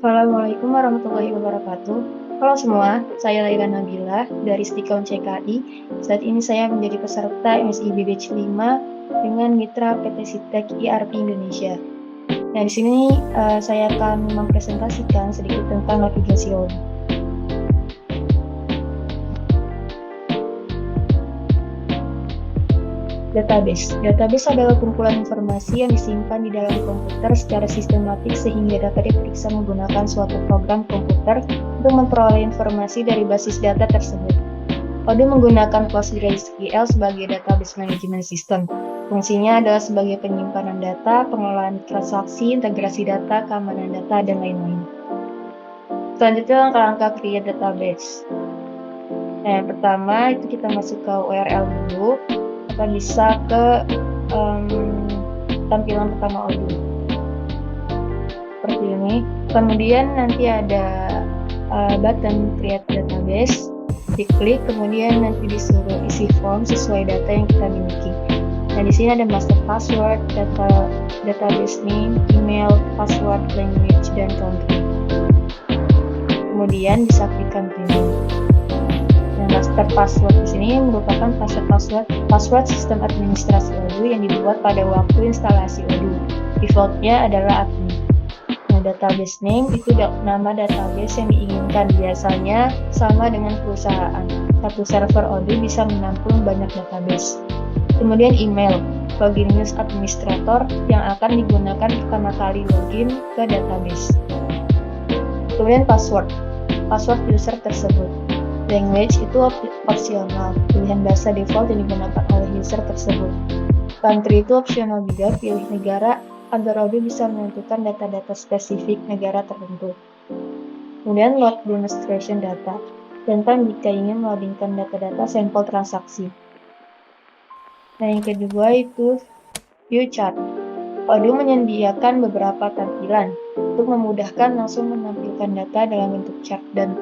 Assalamualaikum warahmatullahi wabarakatuh. Halo semua, saya Laila Nabila dari Stikon CKI. Saat ini saya menjadi peserta MSIB Batch 5 dengan mitra PT Sitek ERP Indonesia. Nah, di sini saya akan mempresentasikan sedikit tentang navigasi ODU. Database adalah kumpulan informasi yang disimpan di dalam komputer secara sistematik sehingga dapat diperiksa menggunakan suatu program komputer untuk memperoleh informasi dari basis data tersebut. Odoo menggunakan PostgreSQL sebagai database management system. Fungsinya adalah sebagai penyimpanan data, pengelolaan transaksi, integrasi data, keamanan data, dan lain-lain. Selanjutnya langkah-langkah create database. Nah, yang pertama itu kita masuk ke URL dulu. Kita bisa ke tampilan pertama Odoo seperti ini. Kemudian nanti ada button create database, diklik, kemudian nanti disuruh isi form sesuai data yang kita miliki. Nah, di sini ada master password, database name, email, password, language, dan country. Kemudian bisa klik continue. Master password di sini merupakan password sistem administrasi Odoo yang dibuat pada waktu instalasi Odoo. Defaultnya adalah admin. Nah, database name itu nama database yang diinginkan, biasanya sama dengan perusahaan. Satu server Odoo bisa menampung banyak database. Kemudian email, login use administrator yang akan digunakan pertama kali login ke database. Kemudian password user tersebut. Language itu opsional, pilihan bahasa default yang digunakan oleh user tersebut. Country itu opsional juga, pilih negara agar Odoo bisa menentukan data-data spesifik negara tertentu. Kemudian load demonstration data, tentang jika ingin meloadingkan data-data sampel transaksi. Nah, yang kedua itu view chart. Odoo menyediakan beberapa tampilan untuk memudahkan langsung menampilkan data dalam bentuk chart dan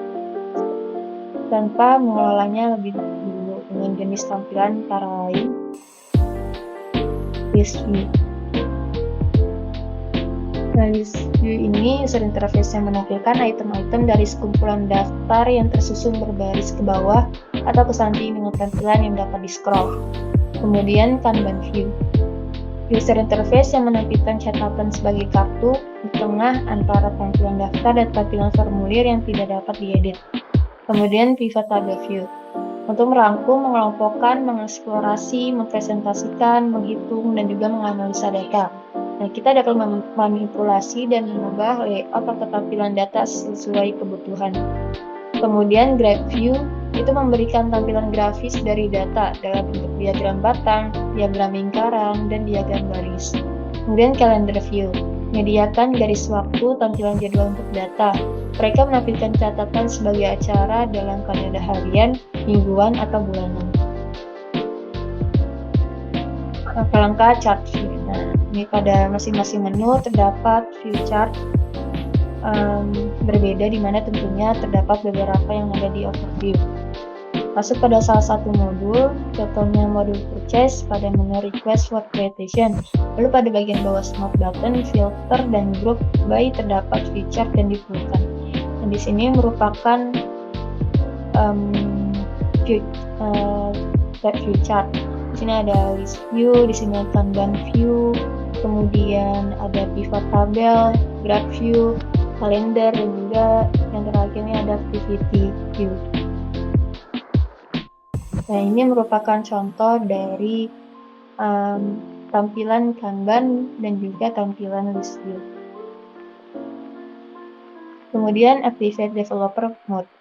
tanpa mengelolanya lebih dulu. Dengan jenis tampilan antara lain list view. Nah, list view ini user interface yang menampilkan item-item dari sekumpulan daftar yang tersusun berbaris ke bawah atau ke samping dengan tampilan yang dapat di-scroll. Kemudian Kanban view. User interface yang menampilkan catatan sebagai kartu di tengah antara tampilan daftar dan tampilan formulir yang tidak dapat diedit. Kemudian pivot table view, untuk merangkum, mengelompokkan, mengeksplorasi, mempresentasikan, menghitung, dan juga menganalisa data. Nah, kita dapat memanipulasi dan mengubah layout atau tampilan data sesuai kebutuhan. Kemudian graph view, itu memberikan tampilan grafis dari data dalam bentuk diagram batang, diagram lingkaran, dan diagram baris. Kemudian calendar view, menyediakan garis waktu, tampilan jadwal untuk data. Mereka menampilkan catatan sebagai acara dalam kalender harian, mingguan, atau bulanan. Langkah-langkah chart view. Nah, ini pada masing-masing menu terdapat view chart berbeda, di mana tentunya terdapat beberapa yang ada di overview. Masuk pada salah satu modul, contohnya modul purchase pada menu request for quotation. Lalu pada bagian bawah smart button, filter, dan group by terdapat view chart dan dipulkan. Nah, di sini merupakan view chart. Di sini ada list view, di sini ada Kanban view, kemudian ada pivot table, graph view, kalender, dan juga yang terakhirnya ada activity view. Nah, ini merupakan contoh dari tampilan Kanban dan juga tampilan list view. Kemudian Activate Developer Mode,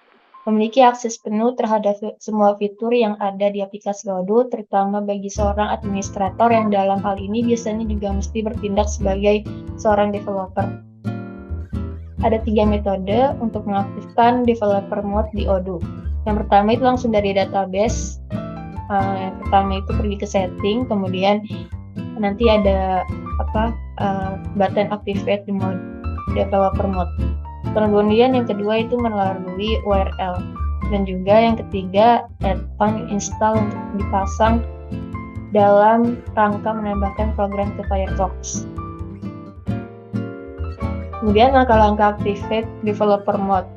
memiliki akses penuh terhadap semua fitur yang ada di aplikasi Odoo, terutama bagi seorang administrator yang dalam hal ini biasanya juga mesti bertindak sebagai seorang developer. Ada 3 metode untuk mengaktifkan Developer Mode di Odoo. Yang pertama itu langsung dari database. Yang pertama itu pergi ke setting, kemudian nanti ada button Activate the Mode, Developer Mode. Kemudian yang kedua itu melalui URL, dan juga yang ketiga add-on install untuk dipasang dalam rangka menambahkan program ke Firefox. Kemudian langkah-langkah activate developer mode.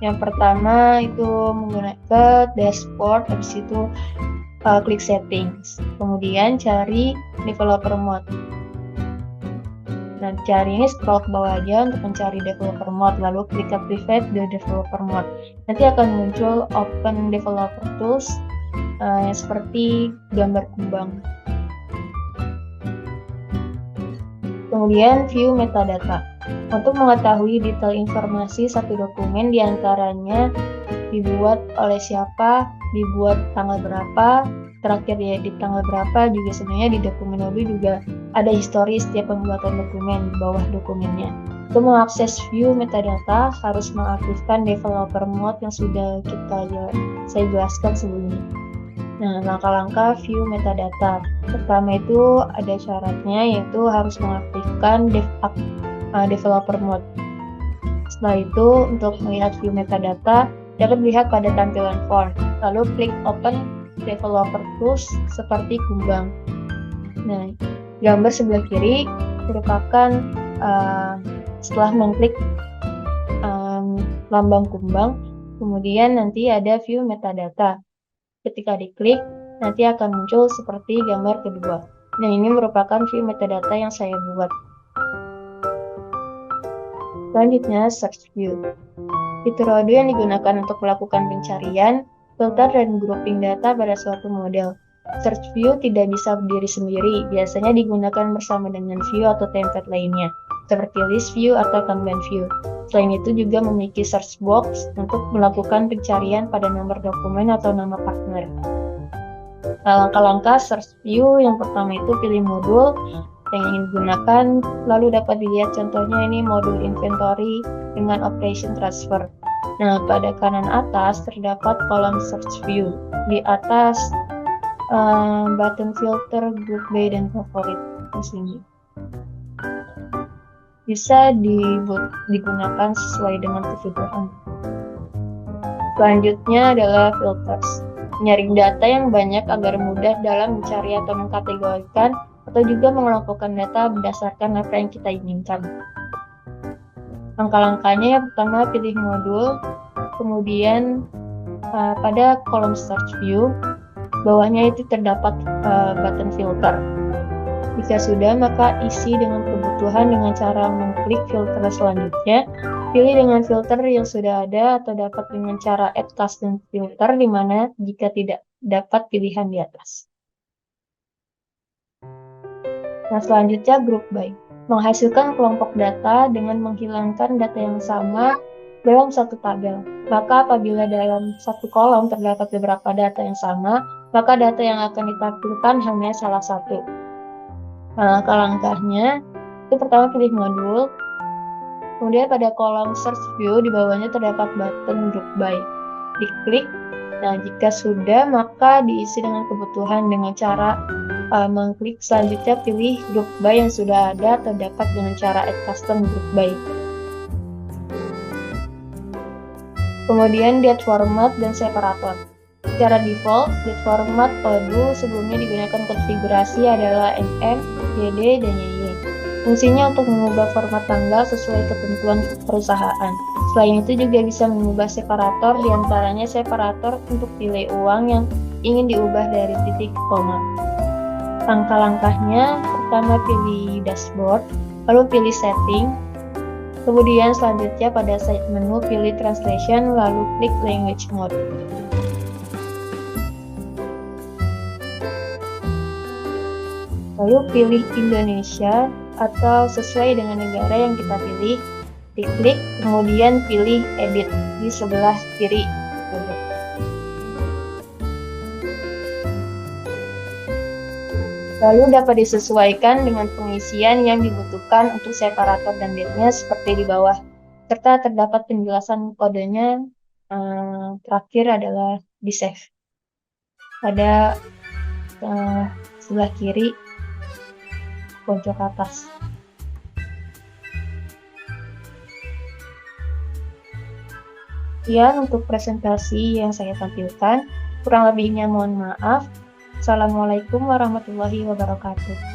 Yang pertama itu menggunakan dashboard, habis itu klik settings, kemudian cari developer mode. Nah, cari ini scroll ke bawah aja untuk mencari developer mode, lalu klik activate the developer mode. Nanti akan muncul open developer tools seperti gambar kumbang. Kemudian view metadata. Untuk mengetahui detail informasi satu dokumen, diantaranya dibuat oleh siapa, dibuat tanggal berapa, terakhir ya di tanggal berapa, juga sebenarnya di dokumen Odoo juga ada histori setiap pembuatan dokumen di bawah dokumennya. Untuk mengakses view metadata, harus mengaktifkan developer mode yang sudah saya jelaskan sebelumnya. Nah, langkah-langkah view metadata. Pertama itu ada syaratnya, yaitu harus mengaktifkan developer mode. Setelah itu, untuk melihat view metadata, dapat dilihat pada tampilan form. Lalu klik open developer tools seperti kumbang. Nah, gambar sebelah kiri merupakan setelah mengklik lambang kumbang, kemudian nanti ada view metadata. Ketika diklik, nanti akan muncul seperti gambar kedua. Nah, ini merupakan view metadata yang saya buat. Selanjutnya, search view. Fitur Odoo yang digunakan untuk melakukan pencarian, filter, dan grouping data pada suatu model. Search view tidak bisa berdiri sendiri, biasanya digunakan bersama dengan view atau template lainnya, seperti list view atau Kanban view. Selain itu juga memiliki search box untuk melakukan pencarian pada nomor dokumen atau nama partner. Langkah-langkah search view, yang pertama itu pilih modul yang ingin digunakan, lalu dapat dilihat contohnya ini modul inventory dengan operation transfer. Nah, pada kanan atas terdapat kolom search view. Di atas button filter, group by, dan favorit di sini. Bisa digunakan sesuai dengan kebutuhan. Selanjutnya adalah filters. Menyaring data yang banyak agar mudah dalam mencari atau mengkategorikan, atau juga mengelompokkan data berdasarkan apa yang kita inginkan. Langkah-langkahnya yang pertama pilih modul, kemudian pada kolom search view, bawahnya itu terdapat button filter. Jika sudah, maka isi dengan kebutuhan dengan cara mengklik filter selanjutnya. Pilih dengan filter yang sudah ada atau dapat dengan cara add custom filter, di mana jika tidak dapat pilihan di atas. Nah, selanjutnya group by. Menghasilkan kelompok data dengan menghilangkan data yang sama dalam satu tabel. Maka apabila dalam satu kolom terdapat beberapa data yang sama, maka data yang akan ditampilkan hanya salah satu. Nah, langkah-langkahnya, itu pertama pilih modul, kemudian pada kolom search view di bawahnya terdapat button group by. Diklik. Nah, jika sudah, maka diisi dengan kebutuhan dengan cara mengklik selanjutnya pilih group by yang sudah ada atau dapat dengan cara add custom group by. Kemudian date format dan separator. Secara default, date format Odoo sebelumnya digunakan konfigurasi adalah MM, JD, dan YY. Fungsinya untuk mengubah format tanggal sesuai ketentuan perusahaan. Selain itu juga bisa mengubah separator, diantaranya separator untuk nilai uang yang ingin diubah dari titik ke koma. Langkah-langkahnya, pertama pilih dashboard, lalu pilih setting, kemudian selanjutnya pada side menu pilih translation, lalu klik language mode. Lalu pilih Indonesia atau sesuai dengan negara yang kita pilih, diklik, kemudian pilih edit di sebelah kiri. Lalu dapat disesuaikan dengan pengisian yang dibutuhkan untuk separator dan date-nya seperti di bawah, serta terdapat penjelasan kodenya. Terakhir adalah di save pada sebelah kiri pojok atas. Sekian untuk presentasi yang saya tampilkan. Kurang lebihnya mohon maaf. Assalamualaikum warahmatullahi wabarakatuh.